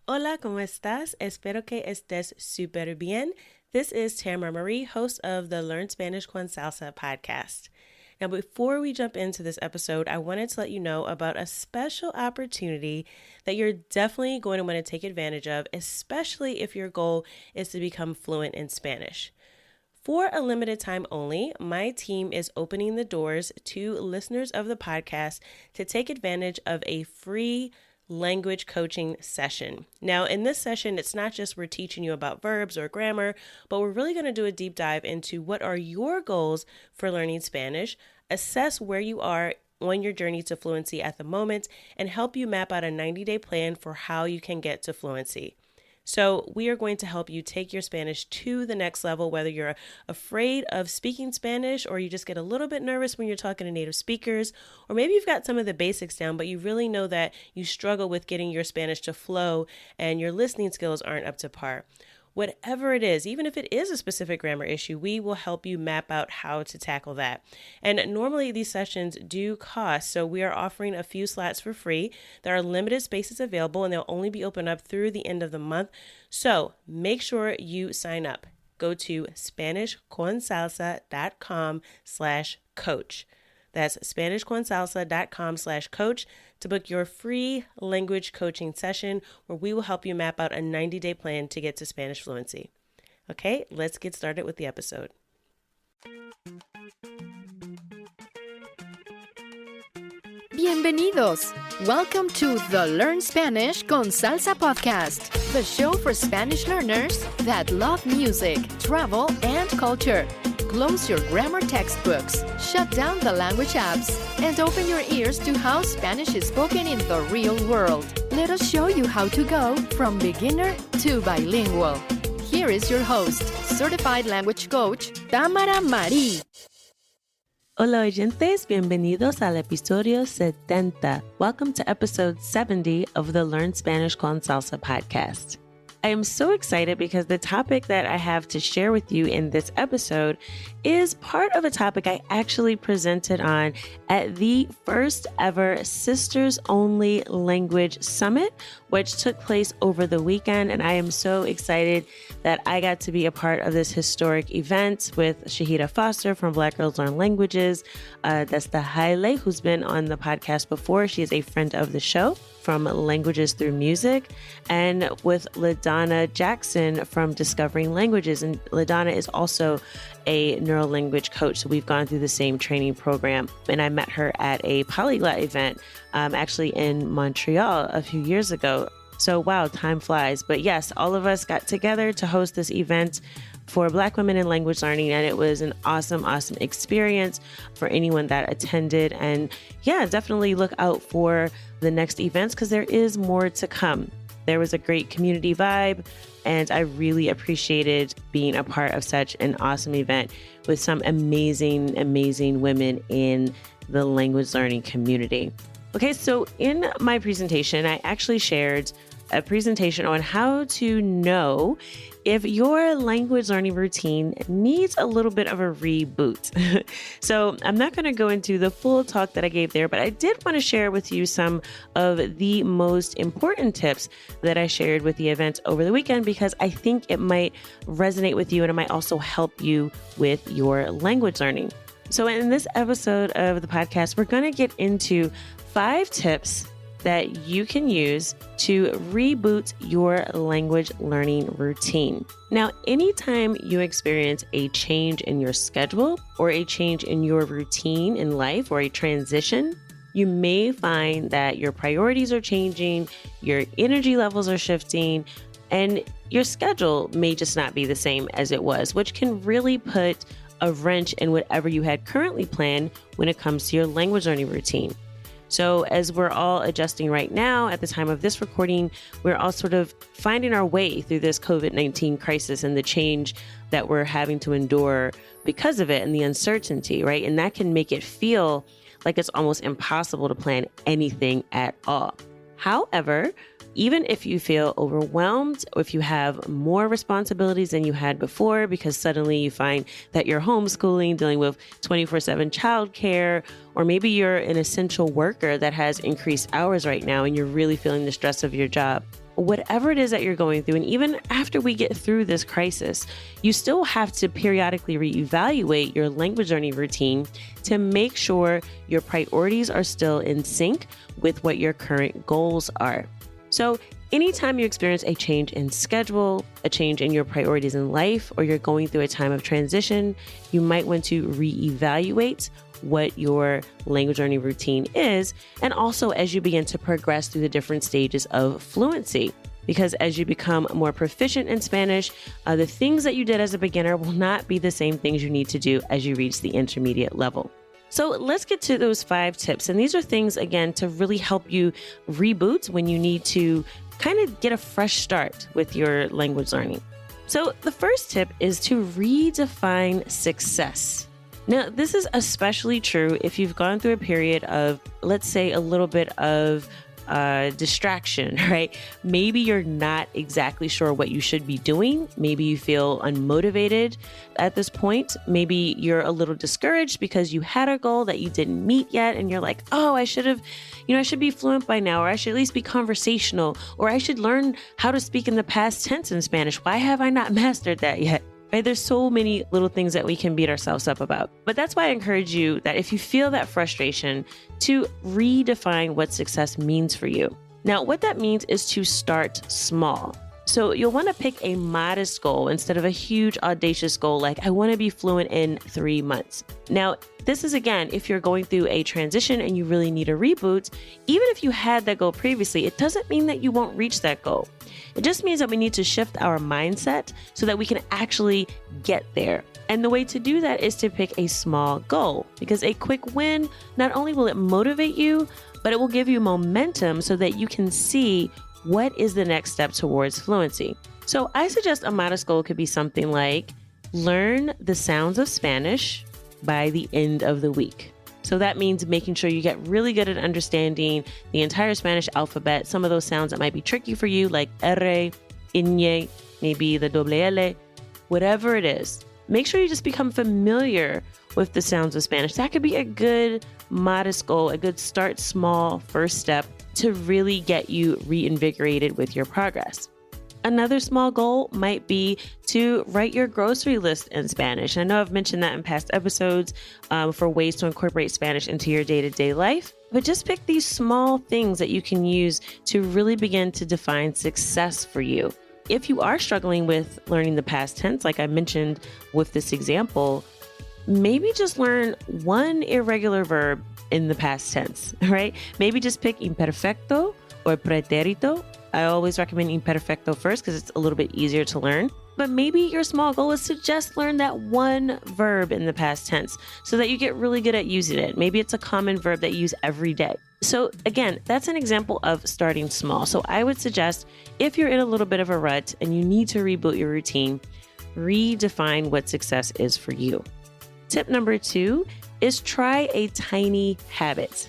Hola, ¿cómo estás? Espero que estés súper bien. This is Tamara Marie, host of the Learn Spanish con Salsa podcast. Now, before we jump into this episode, I wanted to let you know about a special opportunity that you're definitely going to want to take advantage of, especially if your goal is to become fluent in Spanish. For a limited time only, my team is opening the doors to listeners of the podcast to take advantage of a free language coaching session. Now, in this session, it's not just we're teaching you about verbs or grammar, but we're really going to do a deep dive into what are your goals for learning Spanish, assess where you are on your journey to fluency at the moment, and help you map out a 90-day plan for how you can get to fluency. So we are going to help you take your Spanish to the next level, whether you're afraid of speaking Spanish or you just get a little bit nervous when you're talking to native speakers, or maybe you've got some of the basics down, but you really know that you struggle with getting your Spanish to flow and your listening skills aren't up to par. Whatever it is, even if it is a specific grammar issue, we will help you map out how to tackle that. And normally these sessions do cost, so we are offering a few slots for free. There are limited spaces available and they'll only be open up through the end of the month. So make sure you sign up. Go to SpanishConSalsa.com/coach. That's SpanishConSalsa.com/coach to book your free language coaching session where we will help you map out a 90-day plan to get to Spanish fluency. Okay, let's get started with the episode. Bienvenidos! Welcome to the Learn Spanish con Salsa podcast, the show for Spanish learners that love music, travel, and culture. Close your grammar textbooks, shut down the language apps, and open your ears to how Spanish is spoken in the real world. Let us show you how to go from beginner to bilingual. Here is your host, certified language coach, Tamara Marie. Hola oyentes, bienvenidos al episodio 70. Welcome to episode 70 of the Learn Spanish con Salsa podcast. I am so excited because the topic that I have to share with you in this episode is part of a topic I actually presented on at the first ever Sisters Only Language Summit, which took place over the weekend. And I am so excited that I got to be a part of this historic event with Shahida Foster from Black Girls Learn Languages. That's the Haile, who's been on the podcast before. She is a friend of the show from Languages Through Music, and with LaDonna Jackson from Discovering Languages. And LaDonna is also a neurolanguage coach, so we've gone through the same training program. And I met her at a polyglot event, actually in Montreal a few years ago. So wow, time flies. But yes, all of us got together to host this event for Black women in language learning, and it was an awesome experience for anyone that attended. And yeah, definitely look out for the next events because there is more to come. There was a great community vibe, and I really appreciated being a part of such an awesome event with some amazing women in the language learning community. Okay, so in my presentation, I actually shared a presentation on how to know if your language learning routine needs a little bit of a reboot. So I'm not going to go into the full talk that I gave there, but I did want to share with you some of the most important tips that I shared with the event over the weekend, because I think it might resonate with you and it might also help you with your language learning. So in this episode of the podcast, we're going to get into 5 tips that you can use to reboot your language learning routine. Now, anytime you experience a change in your schedule or a change in your routine in life or a transition, you may find that your priorities are changing, your energy levels are shifting, and your schedule may just not be the same as it was, which can really put a wrench in whatever you had currently planned when it comes to your language learning routine. So as we're all adjusting right now at the time of this recording, we're all sort of finding our way through this COVID-19 crisis and the change that we're having to endure because of it and the uncertainty, right? And that can make it feel like it's almost impossible to plan anything at all. However, even if you feel overwhelmed or if you have more responsibilities than you had before because suddenly you find that you're homeschooling, dealing with 24/7 childcare, or maybe you're an essential worker that has increased hours right now and you're really feeling the stress of your job, whatever it is that you're going through, and even after we get through this crisis, you still have to periodically reevaluate your language learning routine to make sure your priorities are still in sync with what your current goals are. So anytime you experience a change in schedule, a change in your priorities in life, or you're going through a time of transition, you might want to reevaluate what your language learning routine is, and also as you begin to progress through the different stages of fluency. Because as you become more proficient in Spanish, the things that you did as a beginner will not be the same things you need to do as you reach the intermediate level. So let's get to those 5 tips. And these are things, again, to really help you reboot when you need to kind of get a fresh start with your language learning. So the first tip is to redefine success. Now, this is especially true if you've gone through a period of, let's say, a little bit of distraction, right? Maybe you're not exactly sure what you should be doing. Maybe you feel unmotivated at this point. Maybe you're a little discouraged because you had a goal that you didn't meet yet. And you're like, oh, I should be fluent by now, or I should at least be conversational, or I should learn how to speak in the past tense in Spanish. Why have I not mastered that yet? Right? There's so many little things that we can beat ourselves up about. But that's why I encourage you that if you feel that frustration, to redefine what success means for you. Now, what that means is to start small. So you'll want to pick a modest goal instead of a huge audacious goal like I want to be fluent in 3 months. Now, this is again, if you're going through a transition and you really need a reboot, even if you had that goal previously, it doesn't mean that you won't reach that goal. It just means that we need to shift our mindset so that we can actually get there. And the way to do that is to pick a small goal, because a quick win, not only will it motivate you, but it will give you momentum so that you can see what is the next step towards fluency. So I suggest a modest goal could be something like learn the sounds of Spanish by the end of the week. So that means making sure you get really good at understanding the entire Spanish alphabet. Some of those sounds that might be tricky for you, like R, ñ, maybe the doble L, whatever it is. Make sure you just become familiar with the sounds of Spanish. That could be a good modest goal, a good start small first step to really get you reinvigorated with your progress. Another small goal might be to write your grocery list in Spanish. I know I've mentioned that in past episodes for ways to incorporate Spanish into your day-to-day life, but just pick these small things that you can use to really begin to define success for you. If you are struggling with learning the past tense, like I mentioned with this example, maybe just learn one irregular verb in the past tense, right? Maybe just pick imperfecto or pretérito. I always recommend imperfecto first because it's a little bit easier to learn. But maybe your small goal is to just learn that one verb in the past tense so that you get really good at using it. Maybe it's a common verb that you use every day. So again, that's an example of starting small. So I would suggest if you're in a little bit of a rut and you need to reboot your routine, redefine what success is for you. Tip number 2 is try a tiny habit.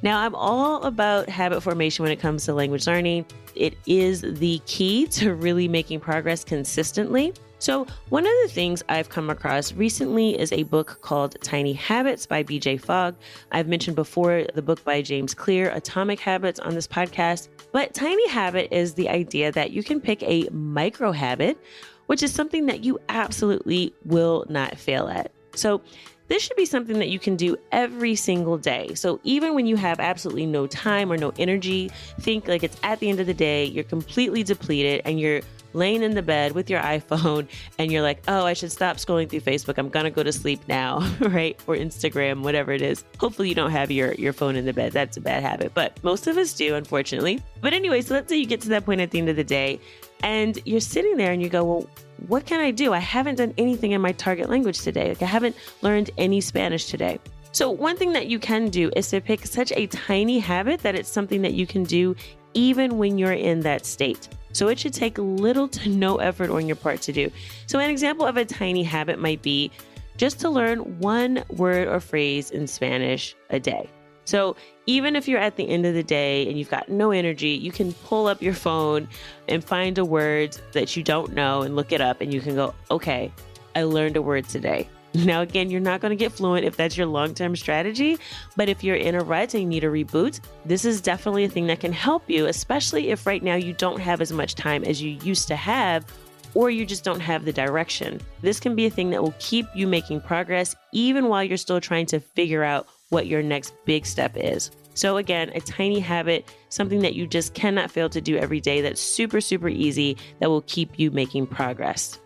Now, I'm all about habit formation when it comes to language learning. It is the key to really making progress consistently. So one of the things I've come across recently is a book called Tiny Habits by BJ Fogg. I've mentioned before the book by James Clear, Atomic Habits, on this podcast. But Tiny Habit is the idea that you can pick a micro habit, which is something that you absolutely will not fail at. So this should be something that you can do every single day. So even when you have absolutely no time or no energy, think like it's at the end of the day, you're completely depleted and you're laying in the bed with your iPhone and you're like, oh, I should stop scrolling through Facebook. I'm going to go to sleep now, right? Or Instagram, whatever it is. Hopefully you don't have your phone in the bed. That's a bad habit, but most of us do, unfortunately. But anyway, so let's say you get to that point at the end of the day and you're sitting there and you go, well, what can I do? I haven't done anything in my target language today. Like I haven't learned any Spanish today. So one thing that you can do is to pick such a tiny habit that it's something that you can do even when you're in that state. So it should take little to no effort on your part to do. So an example of a tiny habit might be just to learn one word or phrase in Spanish a day. So even if you're at the end of the day and you've got no energy, you can pull up your phone and find a word that you don't know and look it up and you can go, okay, I learned a word today. Now, again, you're not going to get fluent if that's your long-term strategy, but if you're in a rut and you need a reboot, this is definitely a thing that can help you, especially if right now you don't have as much time as you used to have, or you just don't have the direction. This can be a thing that will keep you making progress even while you're still trying to figure out what your next big step is. So again, a tiny habit, something that you just cannot fail to do every day that's super, super easy that will keep you making progress.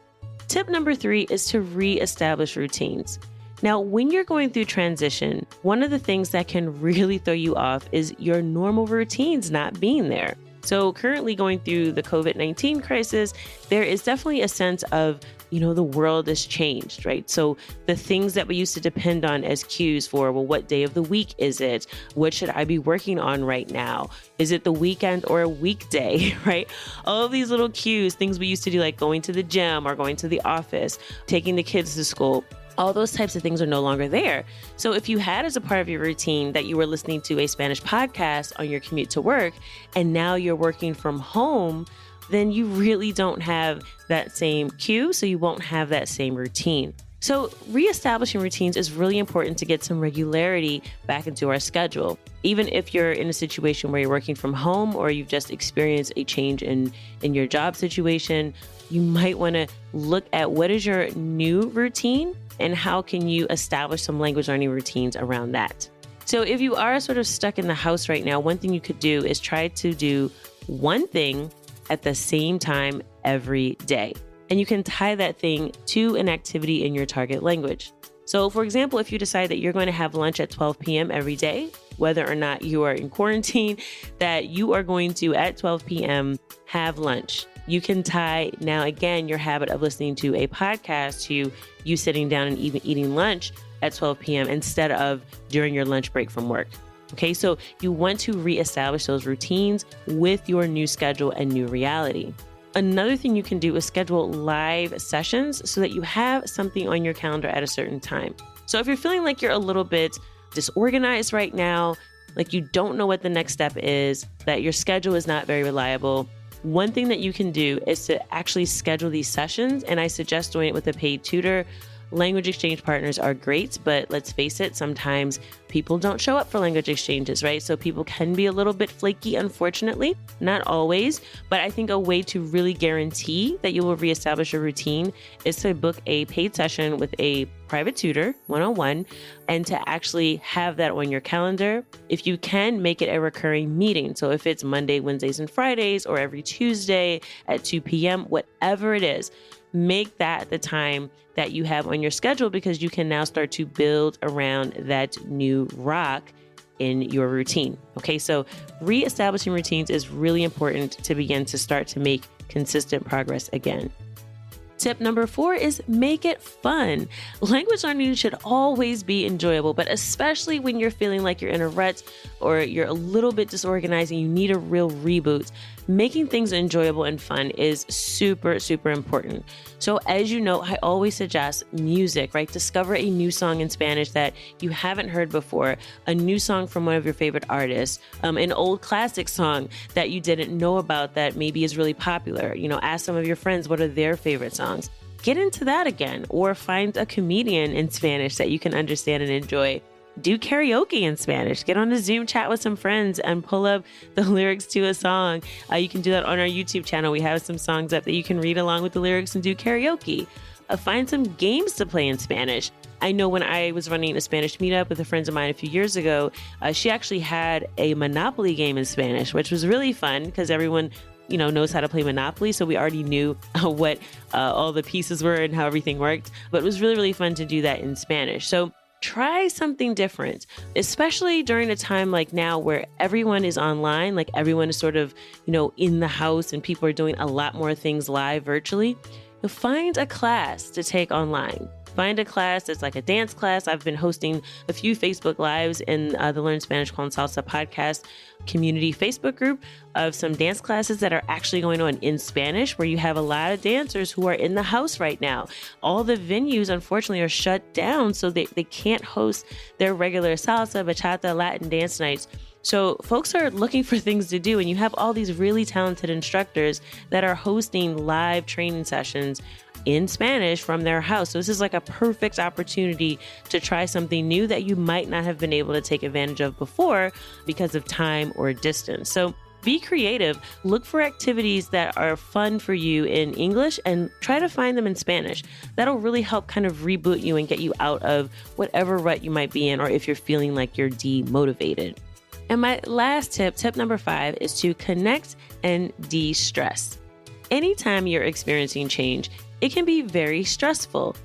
Tip number 3 is to reestablish routines. Now, when you're going through transition, one of the things that can really throw you off is your normal routines not being there. So currently going through the COVID-19 crisis, there is definitely a sense of, the world has changed, right? So the things that we used to depend on as cues for, well, what day of the week is it? What should I be working on right now? Is it the weekend or a weekday, right? All of these little cues, things we used to do, like going to the gym or going to the office, taking the kids to school. All those types of things are no longer there. So if you had as a part of your routine that you were listening to a Spanish podcast on your commute to work, and now you're working from home, then you really don't have that same cue, so you won't have that same routine. So reestablishing routines is really important to get some regularity back into our schedule. Even if you're in a situation where you're working from home or you've just experienced a change in your job situation, you might want to look at what is your new routine and how can you establish some language learning routines around that. So if you are sort of stuck in the house right now, one thing you could do is try to do one thing at the same time every day. And you can tie that thing to an activity in your target language. So for example, if you decide that you're going to have lunch at 12 p.m. every day, whether or not you are in quarantine, that you are going to at 12 p.m. have lunch. You can tie now again your habit of listening to a podcast to you sitting down and even eating lunch at 12 p.m. instead of during your lunch break from work. Okay, so you want to reestablish those routines with your new schedule and new reality. Another thing you can do is schedule live sessions so that you have something on your calendar at a certain time. So if you're feeling like you're a little bit disorganized right now, like you don't know what the next step is, that your schedule is not very reliable, one thing that you can do is to actually schedule these sessions, and I suggest doing it with a paid tutor. Language exchange partners are great, but let's face it, sometimes people don't show up for language exchanges, right? So people can be a little bit flaky, unfortunately. Not always, but I think a way to really guarantee that you will reestablish your routine is to book a paid session with a private tutor, one-on-one, and to actually have that on your calendar. If you can, make it a recurring meeting. So if it's Monday, Wednesdays, and Fridays, or every Tuesday at 2 p.m., whatever it is, make that the time that you have on your schedule, because you can now start to build around that new rock in your routine. Okay, so reestablishing routines is really important to begin to start to make consistent progress again. Tip number 4 is make it fun. Language learning should always be enjoyable, but especially when you're feeling like you're in a rut or you're a little bit disorganized and you need a real reboot, making things enjoyable and fun is super, super important. So as you know, I always suggest music, right? Discover a new song in Spanish that you haven't heard before, a new song from one of your favorite artists, an old classic song that you didn't know about that maybe is really popular. Ask some of your friends what are their favorite songs. Get into that again, or find a comedian in Spanish that you can understand and enjoy. Do karaoke in Spanish. Get on a Zoom chat with some friends and pull up the lyrics to a song. You can do that on our YouTube channel. We have some songs up that you can read along with the lyrics and do karaoke. Find some games to play in Spanish. I know when I was running a Spanish meetup with a friend of mine a few years ago, she actually had a Monopoly game in Spanish, which was really fun because everyone knows how to play Monopoly. So we already knew what all the pieces were and how everything worked. But it was really, really fun to do that in Spanish. So try something different, especially during a time like now where everyone is online, like everyone is sort of, in the house and people are doing a lot more things live virtually. Find a class to take online. Find a class that's like a dance class. I've been hosting a few Facebook Lives in the Learn Spanish con Salsa podcast community Facebook group of some dance classes that are actually going on in Spanish, where you have a lot of dancers who are in the house right now. All the venues, unfortunately, are shut down, so they can't host their regular salsa, bachata, Latin dance nights. So folks are looking for things to do, and you have all these really talented instructors that are hosting live training sessions in Spanish from their house. So this is like a perfect opportunity to try something new that you might not have been able to take advantage of before because of time or distance. So be creative. Look for activities that are fun for you in English and try to find them in Spanish. That'll really help kind of reboot you and get you out of whatever rut you might be in, or if you're feeling like you're demotivated. And my last tip number 5, is to connect and de-stress. Anytime you're experiencing change, it can be very stressful.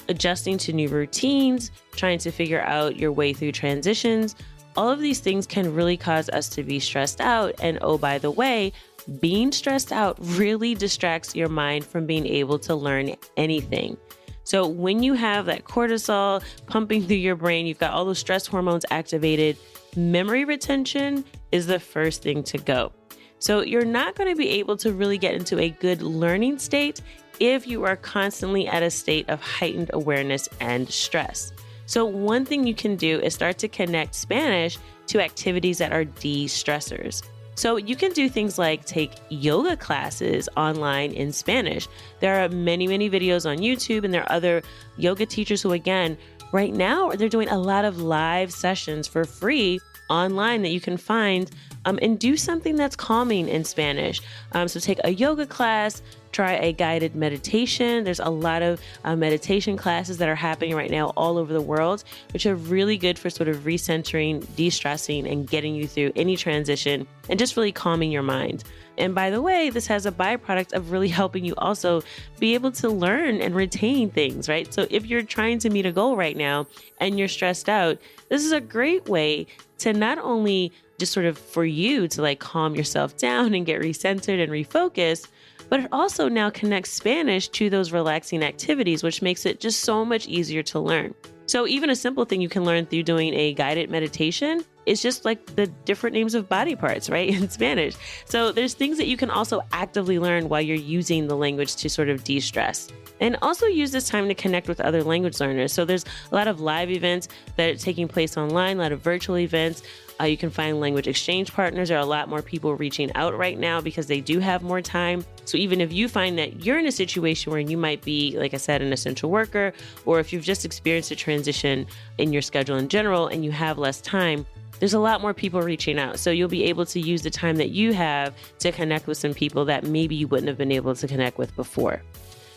Adjusting to new routines, trying to figure out your way through transitions, all of these things can really cause us to be stressed out. And oh, by the way, being stressed out really distracts your mind from being able to learn anything. So when you have that cortisol pumping through your brain, you've got all those stress hormones activated, memory retention is the first thing to go. So you're not going to be able to really get into a good learning state if you are constantly at a state of heightened awareness and stress. So one thing you can do is start to connect Spanish to activities that are de-stressors. So you can do things like take yoga classes online in Spanish. There are many, many videos on YouTube, and there are other yoga teachers who, again, right now, they're doing a lot of live sessions for free online that you can find and do something that's calming in Spanish. So take a yoga class, try a guided meditation. There's a lot of meditation classes that are happening right now all over the world, which are really good for sort of recentering, de-stressing, and getting you through any transition and just really calming your mind. And by the way, this has a byproduct of really helping you also be able to learn and retain things, right? So if you're trying to meet a goal right now and you're stressed out, this is a great way to not only just sort of for you to like calm yourself down and get recentered and refocused, but it also now connects Spanish to those relaxing activities, which makes it just so much easier to learn. So even a simple thing you can learn through doing a guided meditation is just like the different names of body parts, right, in Spanish. So there's things that you can also actively learn while you're using the language to sort of de-stress. And also use this time to connect with other language learners. So there's a lot of live events that are taking place online, a lot of virtual events. You can find language exchange partners. There are a lot more people reaching out right now because they do have more time. So even if you find that you're in a situation where you might be, like I said, an essential worker, or if you've just experienced a transition in your schedule in general and you have less time, there's a lot more people reaching out. So you'll be able to use the time that you have to connect with some people that maybe you wouldn't have been able to connect with before.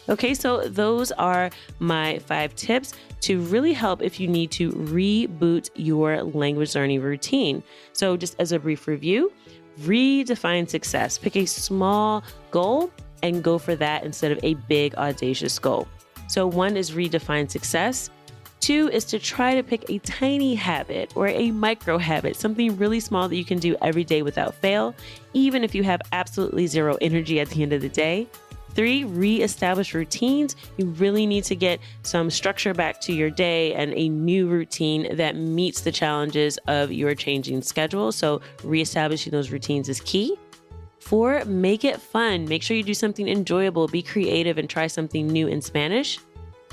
Okay, so those are my 5 tips to really help if you need to reboot your language learning routine. So just as a brief review, redefine success. Pick a small goal and go for that instead of a big, audacious goal. So 1 is redefine success. 2 is to try to pick a tiny habit or a micro habit, something really small that you can do every day without fail, even if you have absolutely zero energy at the end of the day. 3, reestablish routines. You really need to get some structure back to your day and a new routine that meets the challenges of your changing schedule. So reestablishing those routines is key. 4, make it fun. Make sure you do something enjoyable, be creative, and try something new in Spanish.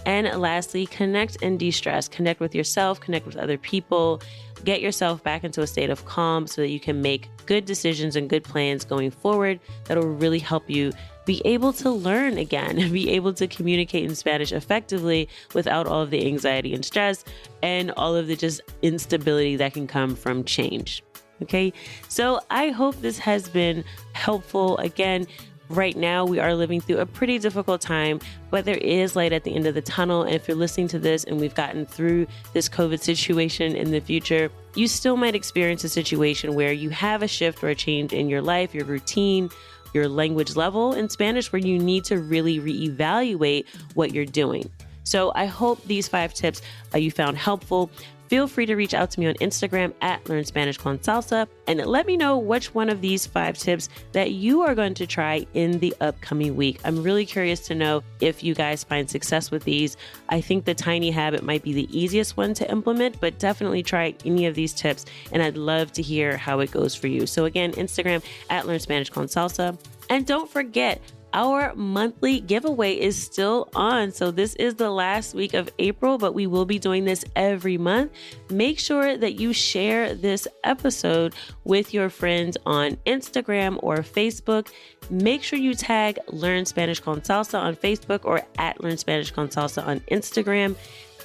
And lastly, connect and de-stress. Connect with yourself, connect with other people, get yourself back into a state of calm so that you can make good decisions and good plans going forward that will really help you be able to learn again and be able to communicate in Spanish effectively without all of the anxiety and stress and all of the just instability that can come from change. Okay, so I hope this has been helpful. Again, right now, we are living through a pretty difficult time, but there is light at the end of the tunnel. And if you're listening to this and we've gotten through this COVID situation in the future, you still might experience a situation where you have a shift or a change in your life, your routine, your language level in Spanish, where you need to really reevaluate what you're doing. So I hope these 5 tips you found helpful. Feel free to reach out to me on Instagram at Learn Spanish con Salsa and let me know which one of these 5 tips that you are going to try in the upcoming week. I'm really curious to know if you guys find success with these. I think the tiny habit might be the easiest one to implement, but definitely try any of these tips and I'd love to hear how it goes for you. So again, Instagram at Learn Spanish con Salsa. And don't forget, our monthly giveaway is still on. So this is the last week of April, but we will be doing this every month. Make sure that you share this episode with your friends on Instagram or Facebook. Make sure you tag Learn Spanish con Salsa on Facebook or at Learn Spanish con Salsa on Instagram.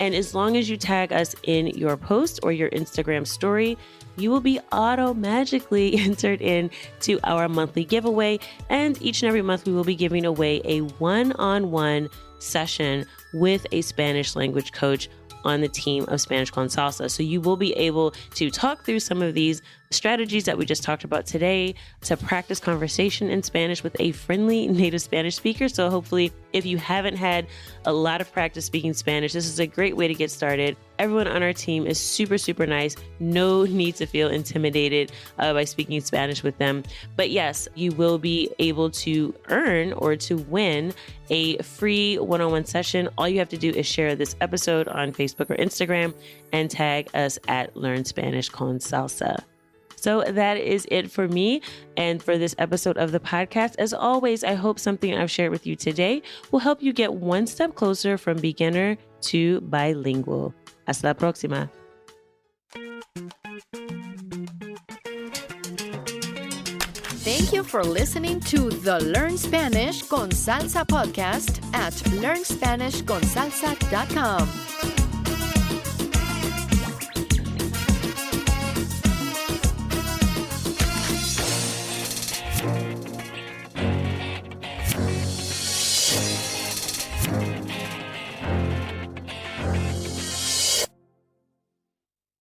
And as long as you tag us in your post or your Instagram story, you will be automatically entered in to our monthly giveaway. And each and every month, we will be giving away a one-on-one session with a Spanish language coach on the team of Spanish con Salsa. So you will be able to talk through some of these strategies that we just talked about today to practice conversation in Spanish with a friendly native Spanish speaker. So hopefully, if you haven't had a lot of practice speaking Spanish, this is a great way to get started. Everyone on our team is super, super nice. No need to feel intimidated by speaking Spanish with them. But yes, you will be able to earn or to win a free one-on-one session. All you have to do is share this episode on Facebook or Instagram and tag us at Learn Spanish con Salsa. So that is it for me and for this episode of the podcast. As always, I hope something I've shared with you today will help you get one step closer from beginner to bilingual. Hasta la próxima. Thank you for listening to the Learn Spanish con Salsa podcast at learnspanishconsalsa.com.